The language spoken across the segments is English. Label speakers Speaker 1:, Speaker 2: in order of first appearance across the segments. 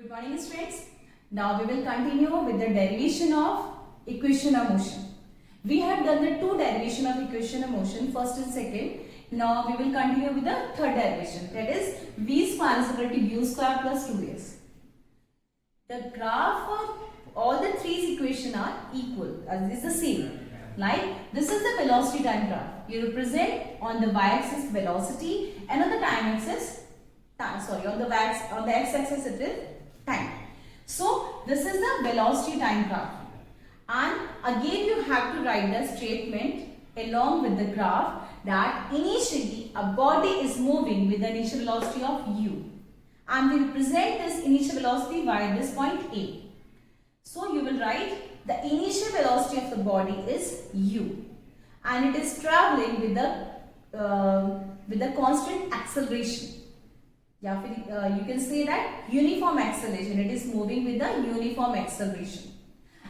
Speaker 1: Good morning students. Now we will continue with the derivation of equation of motion. We have done the two derivation of equation of motion, first and second. Now we will continue with the third derivation, that is v square is equal to u square plus 2s. The graph of all the three equations are equal, as is the same. Like this is the velocity time graph. You represent on the y-axis velocity and on the time axis time. Sorry, on the x-axis it is time. So this is the velocity time graph. And again you have to write the statement along with the graph that initially a body is moving with the initial velocity of u. And we represent this initial velocity by this point A. So you will write the initial velocity of the body is u, and it is traveling with the constant acceleration. Yeah, you can say that uniform acceleration. It is moving with the uniform acceleration.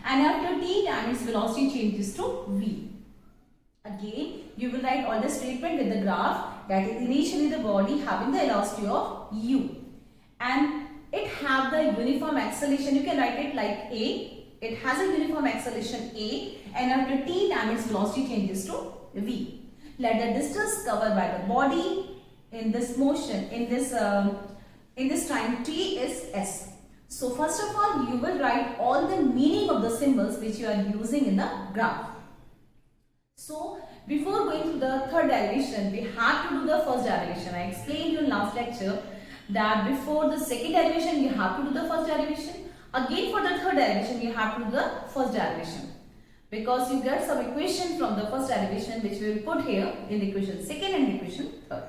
Speaker 1: And after t time, its velocity changes to v. Again, you will write all the statement with the graph that is initially the body having the velocity of u, and it have the uniform acceleration. You can write it like a. It has a uniform acceleration a, and after t time its velocity changes to v. Let the distance covered by the body in this motion in this time t is s. So first of all you will write all the meaning of the symbols which you are using in the graph. So before going to the third derivation, we have to do the first derivation. I explained you in last lecture that before the second derivation you have to do the first derivation. Again for the third derivation you have to do the first derivation, because you get some equation from the first derivation which we will put here in the equation second and equation third.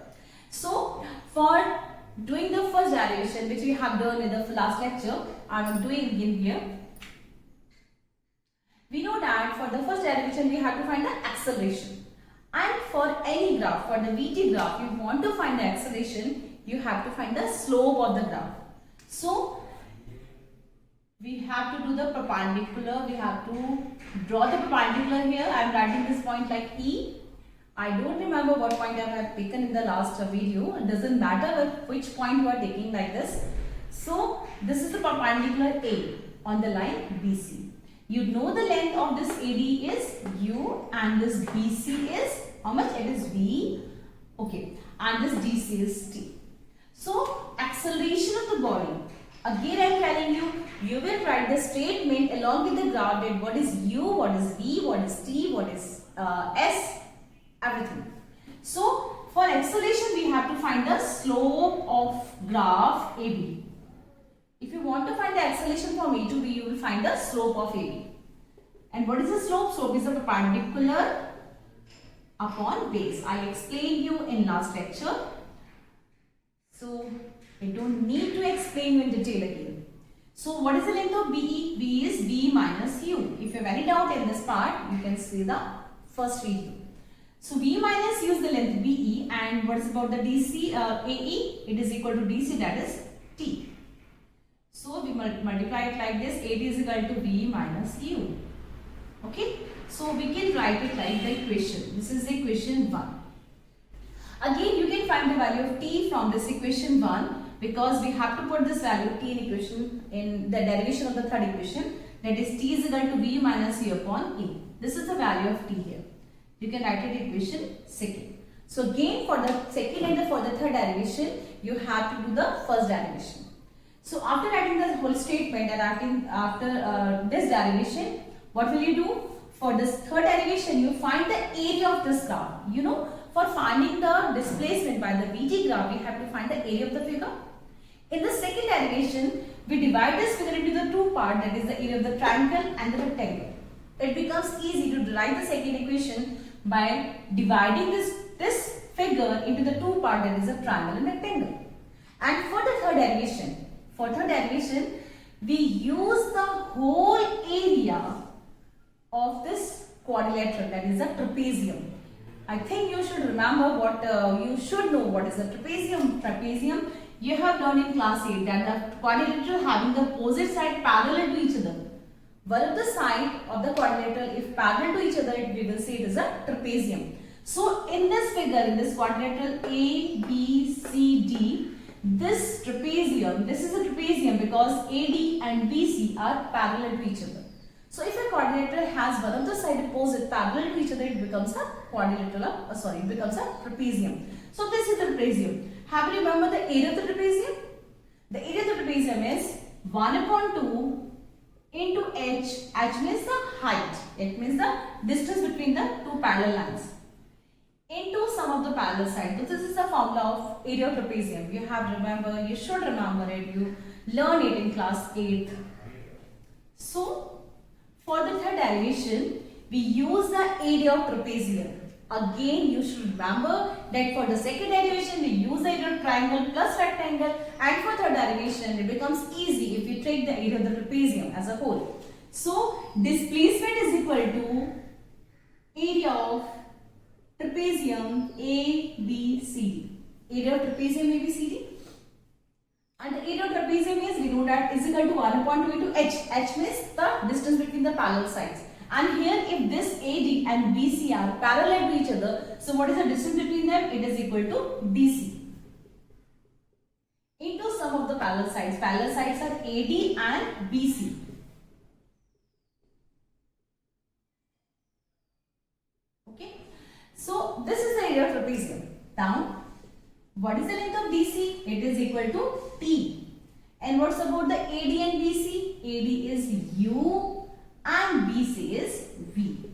Speaker 1: So for doing the first derivation which we have done in the last lecture, I am doing again here. We know that for the first derivation we have to find the acceleration, and for any graph, for the VT graph, you want to find the acceleration, you have to find the slope of the graph. So we have to do the perpendicular, we have to draw the perpendicular here. I am writing this point like E. I don't remember what point I have taken in the last video. It doesn't matter which point you are taking like this. So this is the perpendicular A on the line BC. You know the length of this AD is U, and this BC is how much? It is V. Okay, and this DC is T. So acceleration of the body. Again I am telling you, you will write the statement along with the graph that what is U, what is V, what is T, what is S, everything. So for acceleration we have to find the slope of graph AB. If you want to find the acceleration from A to B, you will find the slope of AB. And what is the slope? Slope is the perpendicular upon base. I explained you in last lecture. So I don't need to explain you in detail again. So what is the length of BE? B is B minus U. If you have any doubt in this part, you can see the first video. So B minus U is the length BE, and what is about the DC AE? It is equal to DC, that is T. So we multiply it like this. AD is equal to B minus U. Okay. So we can write it like the equation. This is the equation 1. Again you can find the value of T from this equation 1. Because we have to put this value t in equation in the derivation of the third equation, that is t is equal to v minus u upon e. This is the value of t here. You can write it equation second. So again for the second and for the third derivation, you have to do the first derivation. So after writing the whole statement and after this derivation, what will you do? For this third derivation, you find the area of this graph. You know, for finding the displacement by the VT graph, we have to find the area of the figure. In the second derivation, we divide this figure into the two parts, that is the area of the triangle and the rectangle. It becomes easy to derive the second equation by dividing this figure into the two parts, that is a triangle and rectangle. And for the third derivation, we use the whole area of this quadrilateral, that is a trapezium. I think you should remember you should know what is a trapezium. Trapezium you have learned in class 8 that the quadrilateral having the opposite side parallel to each other. One of the side of the quadrilateral, if parallel to each other, we will say it is a trapezium. So in this figure, in this quadrilateral A, B, C, D, this trapezium, this is a trapezium because AD and BC are parallel to each other. So if a quadrilateral has one of the side opposite parallel to each other, it becomes a quadrilateral, it becomes a trapezium. So this is the trapezium. Have you remember the area of the trapezium? The area of the trapezium is 1 upon 2 into h. H means the height. It means the distance between the two parallel lines. Into sum of the parallel sides. So this is the formula of area of trapezium. You should remember it. You learn it in class 8th. So for the third derivation, we use the area of trapezium. Again, you should remember that for the second derivation, we use the area of triangle plus rectangle, and for third derivation, it becomes easy if you take the area of the trapezium as a whole. So displacement is equal to area of trapezium ABCD. Area of trapezium ABCD. And the area of trapezium is, we know that is equal to 1 upon 2 into h. H means the distance between the parallel sides. And here if this AD and BC are parallel to each other, so what is the distance between them? It is equal to BC. Into sum of the parallel sides. Parallel sides are AD and BC. Okay. So this is the area of trapezium. Now, what is the length of DC? It is equal to T. And what's about the AD and BC? AD is U and BC is V.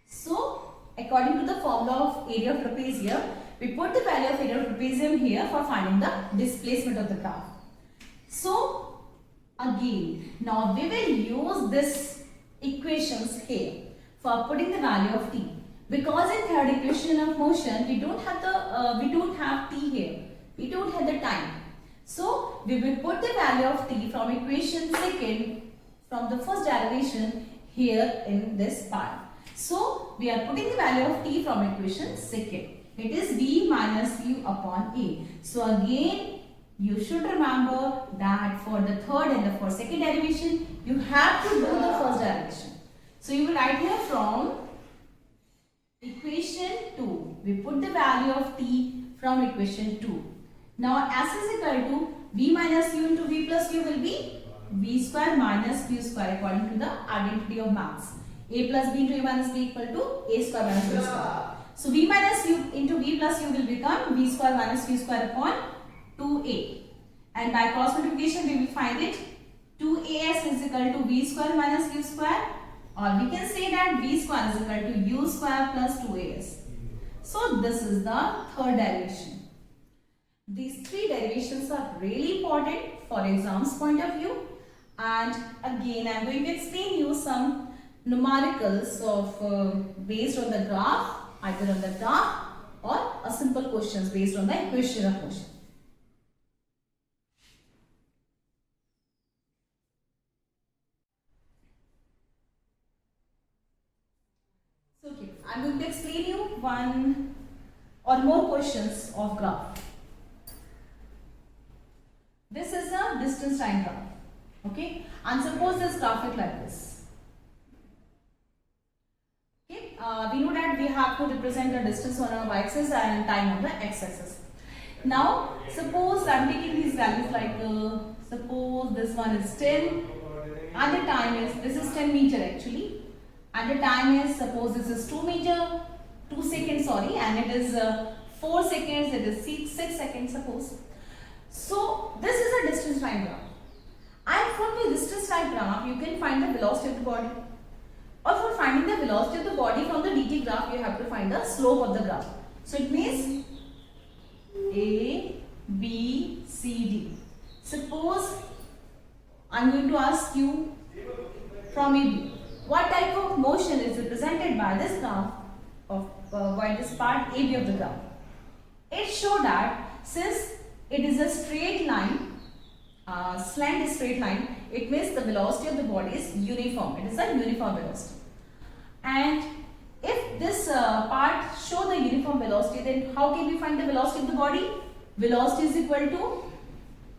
Speaker 1: So, according to the formula of area of trapezium, we put the value of area of trapezium here for finding the displacement of the graph. So, again, now we will use this equations here for putting the value of T. Because in third equation of motion, we don't have T here. We don't have the time. So, we will put the value of T from equation second from the first derivation here in this part. So, we are putting the value of T from equation second. It is V minus U upon A. So, again, you should remember that for the third and for second derivation, you have to do the first derivation. So, you will write here from equation 2. We put the value of T from equation 2. Now, S is equal to V minus U into V plus U will be V square minus Q square according to the identity of maths. A plus B into A minus B equal to A square minus B square. So V minus U into V plus U will become V square minus Q square upon 2A. And by cross multiplication we will find it 2AS is equal to V square minus U square, or we can say that V square is equal to U square plus 2AS. So this is the third derivation. These three derivations are really important for exams point of view. And again, I am going to explain you some numericals of based on the graph, either on the graph or a simple questions based on the equation of motion. So, okay, I am going to explain you one or more questions of graph. This is a distance time graph. Okay, and suppose this graph is like this. Okay, we know that we have to represent the distance on our y-axis and time on the x-axis. Now, suppose I am taking these values like suppose this one is 10 and the time is, this is 10 meter actually, and the time is, suppose this is 2 seconds sorry, and it is 4 seconds, it is 6 seconds suppose. So this is a distance time graph. And from the distance time graph, you can find the velocity of the body. Or for finding the velocity of the body from the dt graph, you have to find the slope of the graph. So it means A, B, C, D. Suppose I am going to ask you from AB, what type of motion is represented by this graph of by this part AB of the graph? It shows that since it is a straight line, slant straight line, it means the velocity of the body is uniform. It is a uniform velocity. And if this part show the uniform velocity, then how can we find the velocity of the body? Velocity is equal to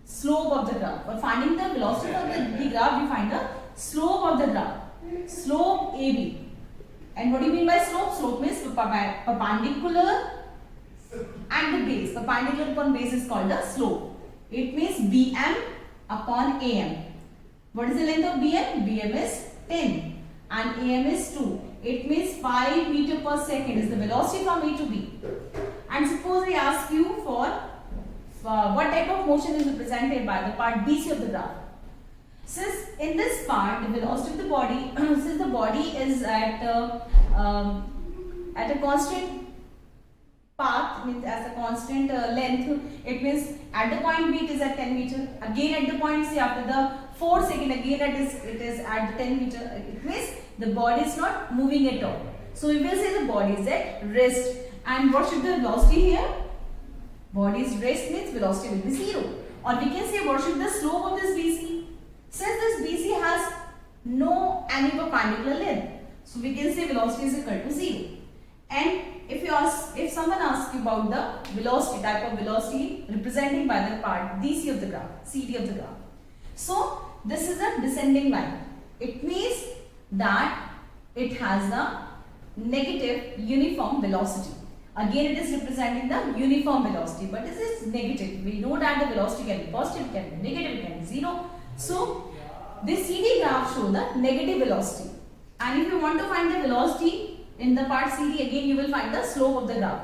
Speaker 1: slope of the graph. For finding the velocity of the graph, we find the slope of the graph. Slope AB. And what do you mean by slope? Slope means perpendicular and the base. Perpendicular upon base is called the slope. It means bm upon am. What is the length of bm? Bm is 10 and am is 2. It means 5 meter per second is the velocity from A to B. And suppose I ask you for what type of motion is represented by the part BC of the graph. Since in this part the velocity of the body, since the body is at a constant path, means as a constant length, it means at the point B it is at 10 meter. Again at the point C after the 4 second again it is at 10 meter. It means the body is not moving at all. So we will say the body is at rest. And what should the velocity here? Body's rest means velocity will be 0. Or we can say what should the slope of this BC? Since this BC has no any perpendicular length, so we can say velocity is equal to 0. And if someone asks you about the velocity, type of velocity representing by the part DC of the graph, CD of the graph. So this is a descending line. It means that it has a negative uniform velocity. Again, it is representing the uniform velocity, but this is negative. We know that the velocity can be positive, it can be negative, it can be 0. So this CD graph shows the negative velocity. And if you want to find the velocity in the part CD, again you will find the slope of the graph.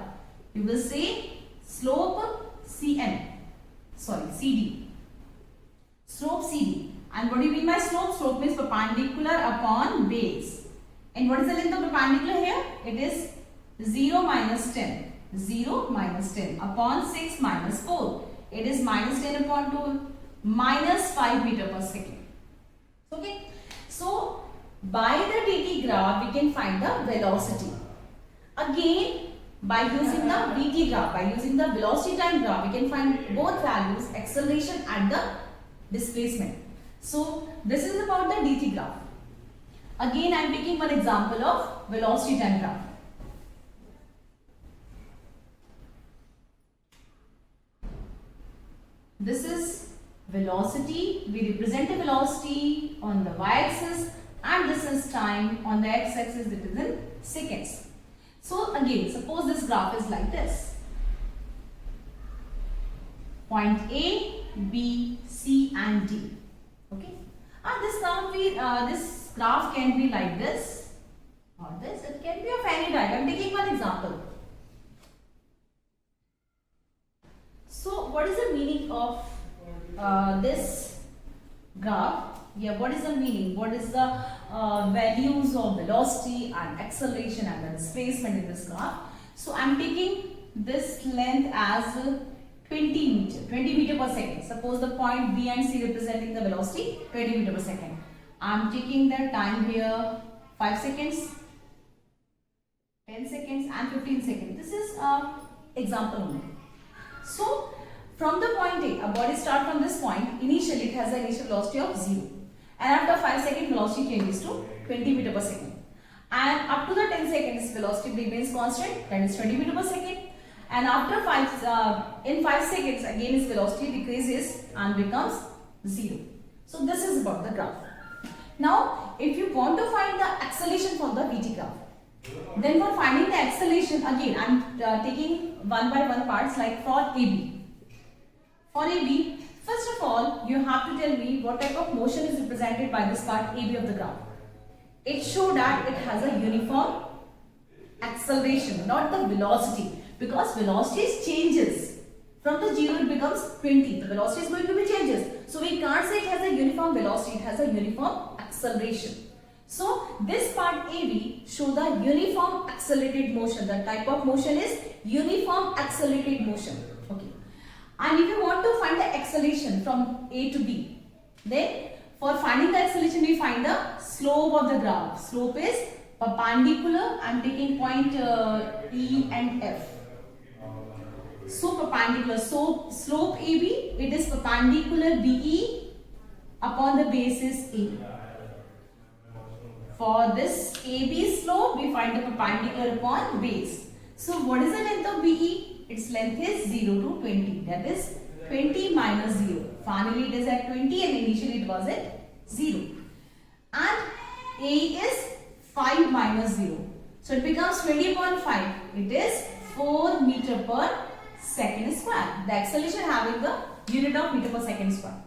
Speaker 1: You will say slope CD. Slope CD. And what do you mean by slope? Slope means perpendicular upon base. And what is the length of perpendicular here? It is 0 minus 10. 0 minus 10 upon 6 minus 4. It is minus 10 upon 2 minus 5 meter per second. Okay. So by the DT graph we can find the velocity. Again by using the VT graph, by using the velocity time graph, we can find both values, acceleration and the displacement. So this is about the DT graph. Again I am taking one example of velocity time graph. This is velocity. We represent the velocity on the y-axis and this is time on the x-axis, it is in seconds. So again, suppose this graph is like this. Point A, B, C and D. Okay. And this graph can be like this or this. It can be of any type. I am taking one example. So what is the meaning of this graph? Yeah, what is the meaning? What is the values of velocity and acceleration and the displacement in this graph? So I am taking this length as 20 meter per second. Suppose the point B and C representing the velocity 20 meter per second. I am taking the time here 5 seconds, 10 seconds and 15 seconds. This is example only. So from the point A body starts from this point. Initially it has an initial velocity of 0. And after 5 seconds velocity changes to 20 meter per second. And up to the 10 seconds velocity remains constant, that is 20 meter per second. And after 5 seconds again its velocity decreases and becomes 0. So this is about the graph. Now if you want to find the acceleration from the VT graph, then for finding the acceleration again I am taking one by one parts like for AB. For AB, first of all you have to tell me what type of motion is represented by this part AB of the graph. It shows that it has a uniform acceleration, not the velocity, because velocity changes. From the 0 it becomes 20. The velocity is going to be changes. So we can't say it has a uniform velocity, it has a uniform acceleration. So this part AB shows the uniform accelerated motion. The type of motion is uniform accelerated motion. Okay. And if you want to find the acceleration from A to B, then for finding the acceleration we find the slope of the graph. Slope is perpendicular. I am taking point E and F. So perpendicular. So slope AB, it is perpendicular BE upon the basis A. For this AB slope, we find the perpendicular upon base. So what is the length of BE? Its length is 0 to 20. That is 20 minus 0. Finally it is at 20 and initially it was at 0. And A is 5 minus 0. So it becomes 20 upon 5. It is 4 meter per second square. The acceleration having the unit of meter per second square.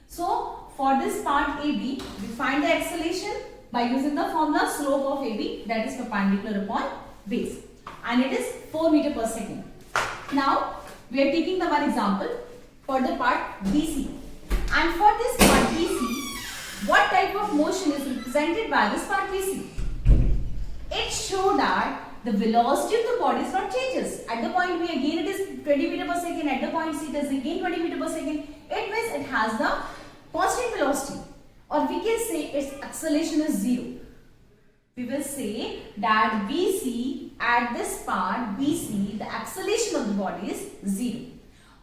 Speaker 1: So for this part AB, we find the acceleration by using the formula slope of AB, that is perpendicular upon base, and it is 4 meter per second. Now we are taking the one example for the part BC, and for this part BC, what type of motion is represented by this part BC? It shows that the velocity of the body is not changes. At the point B again it is 20 meter per second, at the point C it is again 20 meter per second. It means it has the constant velocity, or we can say its acceleration is 0. We will say that BC, at this part BC, the acceleration of the body is 0.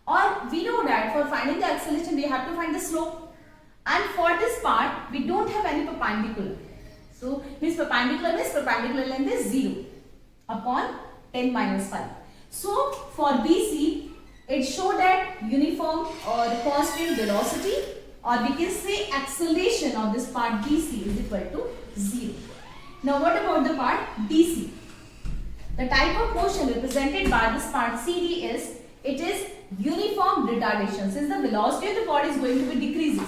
Speaker 1: Or we know that for finding the acceleration we have to find the slope, and for this part we don't have any perpendicular. So means perpendicular length is 0 upon 10 minus 5. So for BC, it shows that uniform or constant velocity, or we can say acceleration of this part BC is equal to 0. Now what about the part DC? The type of motion represented by this part CD is, it is uniform retardation. Since the velocity of the body is going to be decreases,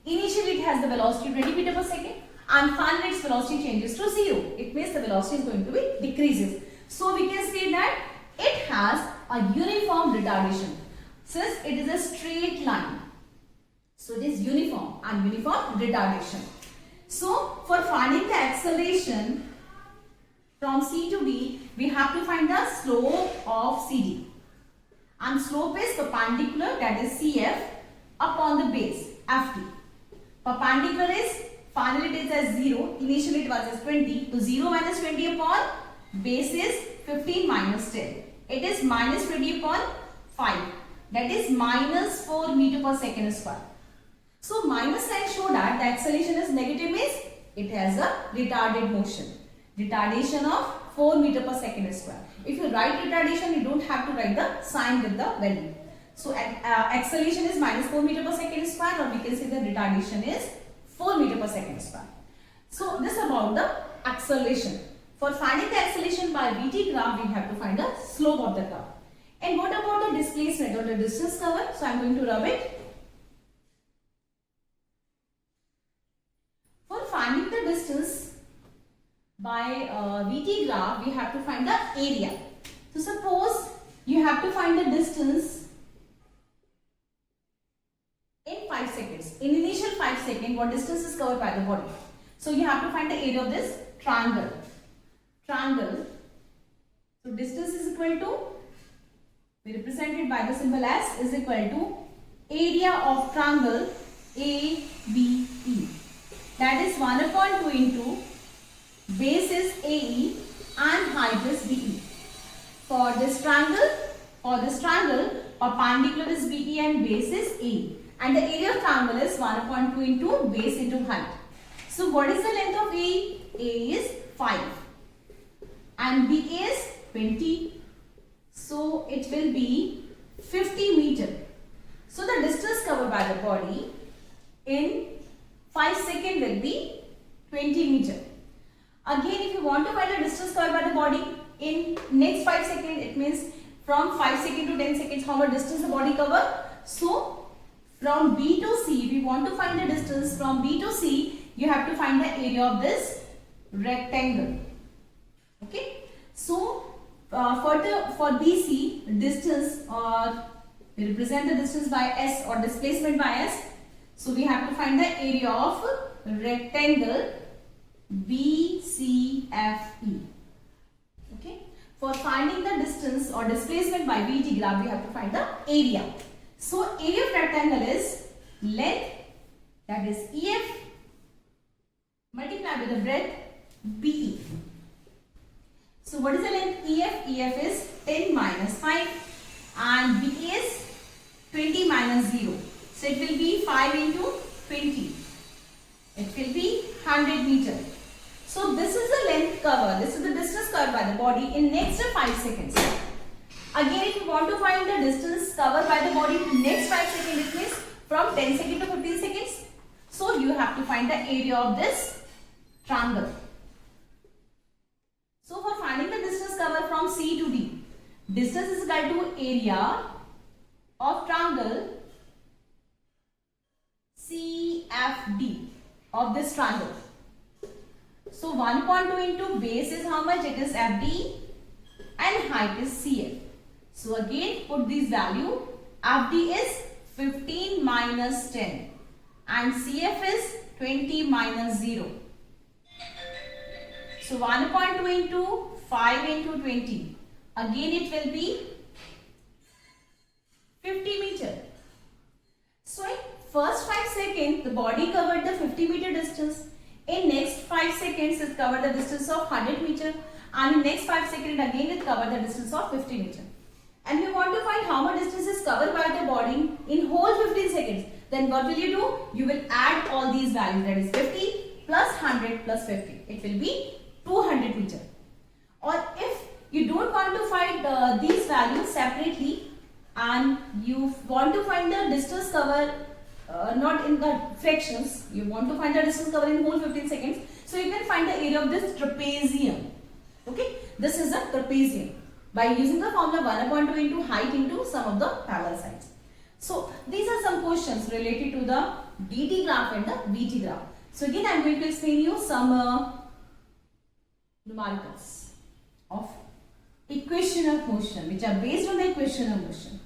Speaker 1: initially it has the velocity 20 meter per second, and finally its velocity changes to 0. It means the velocity is going to be decreases. So we can say that it has a uniform retardation, since it is a straight line. So it is uniform and uniform retardation. So for finding the acceleration from C to D, we have to find the slope of CD. And slope is perpendicular, that is CF, upon the base FD. Perpendicular is, finally it is as 0, initially it was as 20, so 0 minus 20 upon base is 15 minus 10. It is minus 20 upon 5, that is minus 4 meter per second square. So minus sign show that the acceleration is negative, means it has a retarded motion. Retardation of 4 meter per second square. If you write retardation, you don't have to write the sign with the value. So acceleration is minus 4 meter per second square, or we can say the retardation is 4 meter per second square. So this about the acceleration. For finding the acceleration by VT graph, we have to find the slope of the graph. And what about the displacement or the distance covered? So I am going to rub it. For finding the distance by VT graph, we have to find the area. So suppose you have to find the distance in 5 seconds. In initial 5 seconds, what distance is covered by the body? So you have to find the area of this triangle. So distance is equal to, we represent it by the symbol S, is equal to area of triangle ABE. That is 1 upon 2 into base is AE and height is BE. For this triangle, perpendicular is BE and base is AE. And the area of triangle is 1 upon 2 into base into height. So what is the length of AE? AE is 5 and BA is 20. So it will be 50 meter. So the distance covered by the body in 5 seconds will be 20 meter. Again, if you want to find the distance covered by the body in next 5 seconds, it means from 5 seconds to 10 seconds, how much distance the body cover. So from B to C, if you want to find the distance from B to C, you have to find the area of this rectangle. Okay. So for BC, distance, or we represent the distance by S or displacement by S. So we have to find the area of rectangle BCFE. Okay. For finding the distance or displacement by VT graph, we have to find the area. So area of rectangle is length, that is EF, multiplied with the breadth BE. So what is the length EF? EF is 10 minus 5 and BE is 20 minus 0. So it will be 5 into 20. It will be 100 meter. So this is the length cover. This is the distance covered by the body in next 5 seconds. Again, if you want to find the distance covered by the body in next 5 seconds, it means from 10 seconds to 15 seconds. So you have to find the area of this triangle. So for finding the distance covered from C to D, distance is equal to area of triangle CFD of this triangle. So 1.2 into base is how much? It is FD and height is CF. So again put this value. FD is 15 minus 10 and CF is 20 minus 0. So 1.2 into 5 into 20. Again it will be 50 meter. So in first 5 seconds the body covered the 50 meter distance. In next 5 seconds it covered the distance of 100 meter. And in next 5 seconds again it covered the distance of 50 meter. And we want to find how much distance is covered by the body in whole 15 seconds. Then what will you do? You will add all these values, that is 50 plus 100 plus 50. It will be 200 meter. Or if you don't want to find these values separately and you want to find the distance cover not in the fractions, you want to find the distance cover in whole 15 seconds. So you can find the area of this trapezium. Okay, this is a trapezium by using the formula 1/2 into height into sum of the parallel sides. So these are some questions related to the DT graph and the VT graph. So again I am going to explain you some numericals of equation of motion which are based on the equation of motion.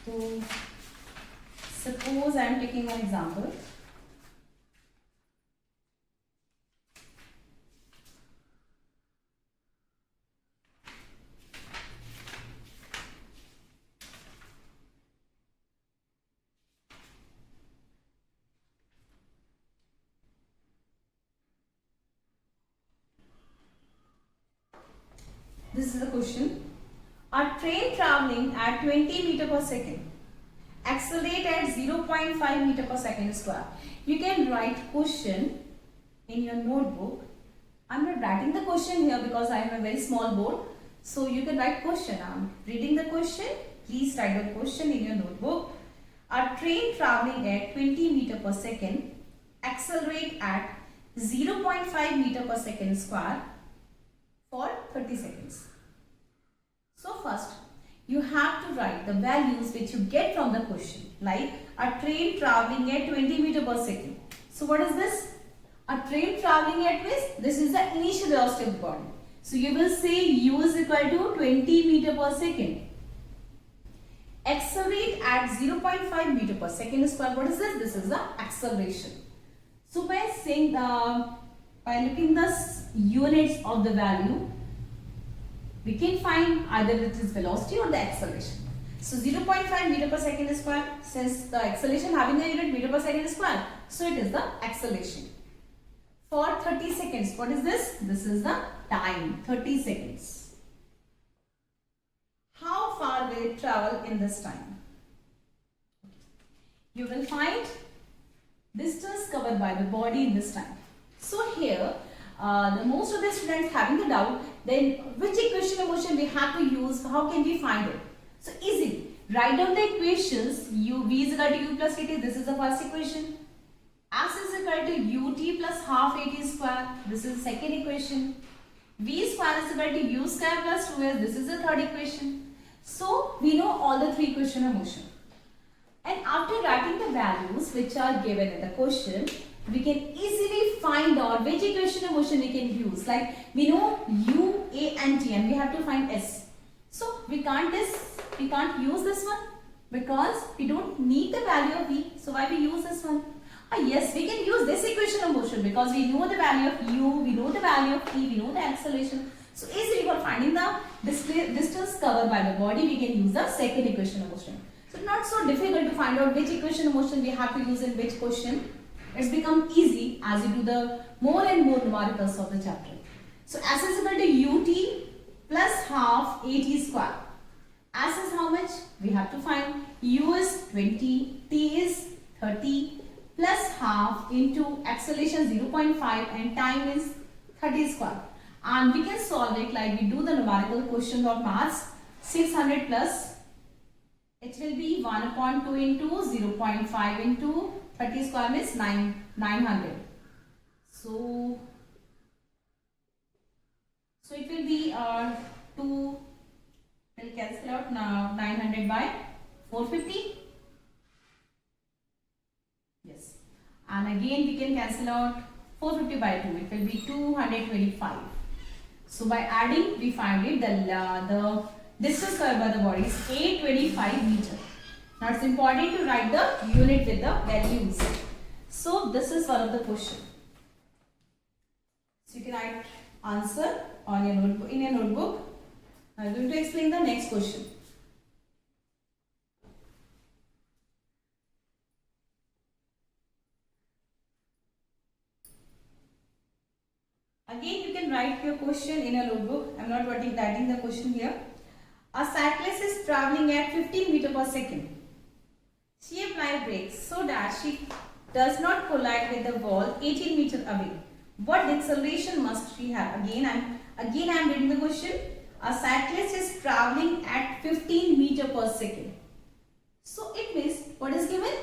Speaker 1: So suppose I am taking an example. This is the question. A train traveling at 20 meter per second accelerate at 0.5 meter per second square. You can write question in your notebook. I am not writing the question here because I have a very small board. So you can write question. I am reading the question. Please write the question in your notebook. A train traveling at 20 meter per second accelerate at 0.5 meter per second square for 30 seconds. So first you have to write the values which you get from the question, like a train traveling at 20 meter per second. So what is this? A train traveling at this is the initial velocity of the body. So you will say u is equal to 20 meter per second. Accelerate at 0.5 meter per second square. What is this? This is the acceleration. So by saying by looking the units of the value, we can find either it is velocity or the acceleration. So 0.5 meter per second square, since the acceleration having the unit meter per second square, so it is the acceleration. For 30 seconds, what is this? This is the time, 30 seconds. How far will it travel in this time? You will find distance covered by the body in this time. So here, the most of the students having the doubt, then which equation of motion we have to use, how can we find it? So easily, write down the equations. V is equal to u plus kt, this is the first equation. S is equal to ut plus half at square, this is the second equation. V square is equal to u square plus 2s, this is the third equation. So we know all the three equations of motion. And after writing the values which are given in the question, we can easily find out which equation of motion we can use. Like we know u, a and t and we have to find s. So we can't use this one because we don't need the value of v. So why we use this one? Yes, we can use this equation of motion because we know the value of u, we know the value of t, we know the acceleration. So easily for finding the distance covered by the body, we can use the second equation of motion. So not so difficult to find out which equation of motion we have to use in which question. It's become easy as you do the more and more numericals of the chapter. So S is equal to ut plus half at square. S is how much? We have to find u is 20, t is 30, plus half into acceleration 0.5 and time is 30 square. And we can solve it like we do the numerical questions of maths. 600 plus, it will be 1 upon 2 into 0.5 into 30 square means 900. So it will be 2, will cancel out now 900 by 450. Yes. And again we can cancel out 450 by 2. It will be 225. So by adding we find it the distance covered by the body is 825 meter. Now it's important to write the unit with the values. So this is one of the question. So you can write answer on your notebook, in your notebook. I am going to explain the next question. Again, you can write your question in a notebook. I am not writing the question here. A cyclist is traveling at 15 meter per second. She applied brakes so that she does not collide with the wall 18 meter away. What acceleration must she have? Again, I am reading the question. A cyclist is traveling at 15 meter per second. So it means what is given?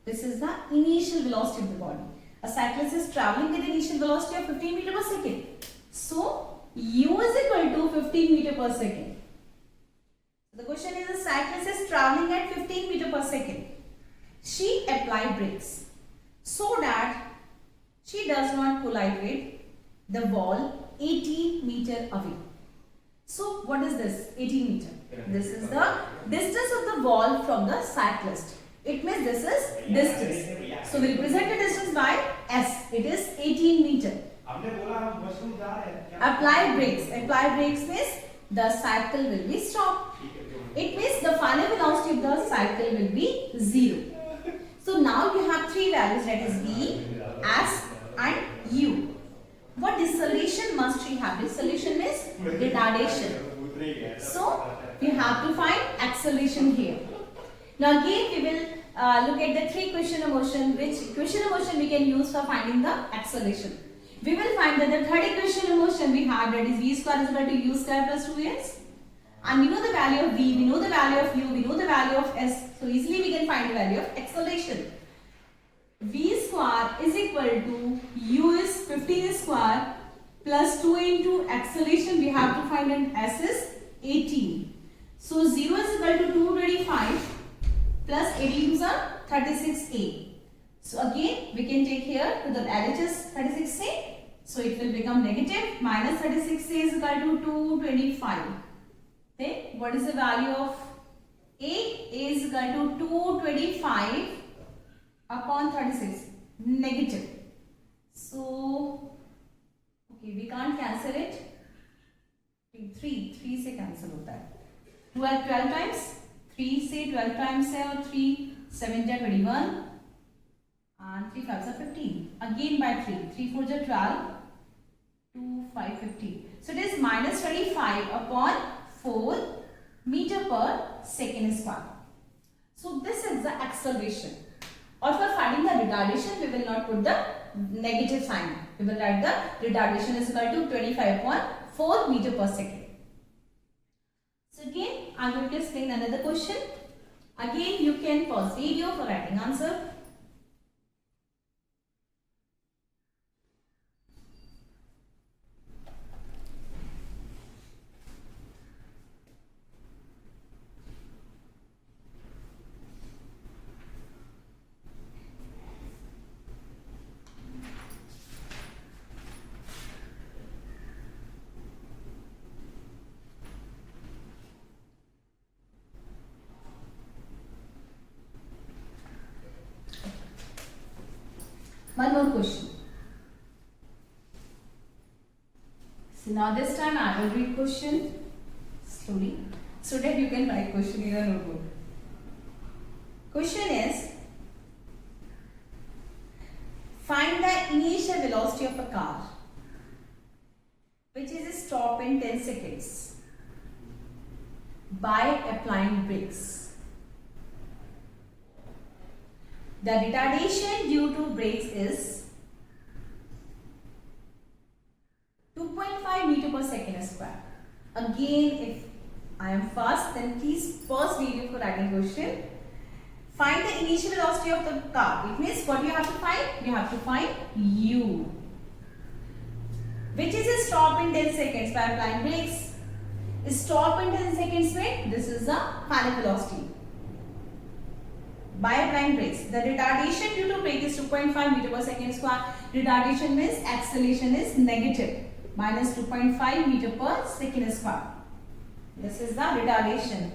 Speaker 1: This is the initial velocity of the body. A cyclist is traveling with initial velocity of 15 meter per second. So u is equal to 15 meter per second. The question is, a cyclist is traveling at 15 meter per second. She applied brakes so that she does not collide with the wall 18 meter away. So what is this 18 meter? This is the distance of the wall from the cyclist. It means this is distance. So we represent the distance by S. It is 18 meter. Apply brakes. Apply brakes means the cycle will be stopped. It means the final velocity of the cycle will be 0. So now you have three values, that is V, S and U. What deceleration must we have? Deceleration means retardation. So you have to find acceleration here. Now again we will look at the three equation of motion, which equation of motion we can use for finding the acceleration. We will find that the third equation of motion we have, that is V square is equal to U square plus 2S. And we know the value of V, we know the value of U, we know the value of S. So easily we can find the value of acceleration. V square is equal to U is 15 square plus 2 into acceleration we have to find, and S is 18. So 0 is equal to 225 plus 18 is 36A. So again we can take here to the LHS 36A. So it will become negative. Minus 36A is equal to 225. Then what is the value of A? A is equal to 225 upon 36. Negative. So okay, we can't cancel it. 3 से cancel होता है. 12 times. 3 से 12 times है और 3 7 जा 21 and 3 5 are 15. Again by 3. 3 4 जा 12. 2 5 15. So it is minus 25 upon 4 meter per second square. So this is the acceleration. Or for finding the retardation, we will not put the negative sign. We will write the retardation is equal to 25 upon 4 meter per second. So again, I am going to explain another question. Again, you can pause video for writing answer. One more question. So now this time I will read question slowly so that you can write question in your notebook. Question is, find the initial velocity of a car which is stopped in 10 seconds by applying brakes. the retardation due to brakes is 2.5 meter per second square. Again, if I am fast, then please pause video for writing question. Find the initial velocity of the car. It means what you have to find? You have to find u, which is a stop in 10 seconds by applying brakes. Stop in 10 seconds means this is the final velocity by applying brakes. The retardation due to brake is 2.5 meter per second square. Retardation means acceleration is negative, minus 2.5 meter per second square. This is the retardation.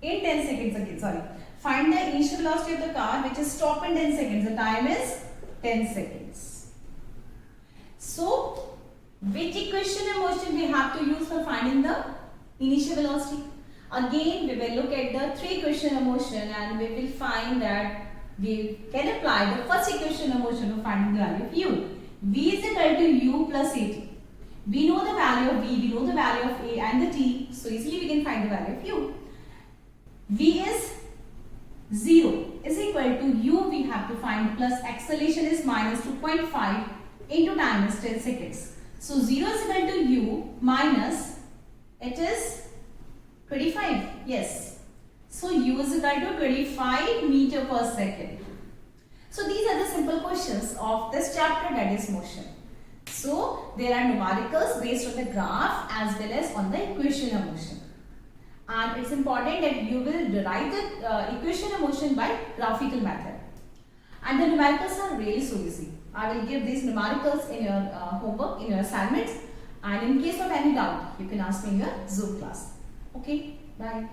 Speaker 1: In 10 seconds again, sorry. Find the initial velocity of the car which is stop in 10 seconds. The time is 10 seconds. So, which equation and motion we have to use for finding the initial velocity? Again, we will look at the three equation of motion and we will find that we can apply the first equation of motion to find the value of u. V is equal to u plus at. We know the value of v, we know the value of a and the t, so easily we can find the value of u. V is 0 is equal to u, we have to find, plus acceleration is minus 2.5 into time is 10 seconds. So 0 is equal to u minus, it is 25, yes. So u is equal to 25 meter per second. So these are the simple questions of this chapter, that is motion. So there are numericals based on the graph as well as on the equation of motion. And it's important that you will derive the equation of motion by graphical method. And the numericals are really so easy. I will give these numericals in your homework, in your assignments. And in case of any doubt, you can ask me in your Zoom class. Okay, bye.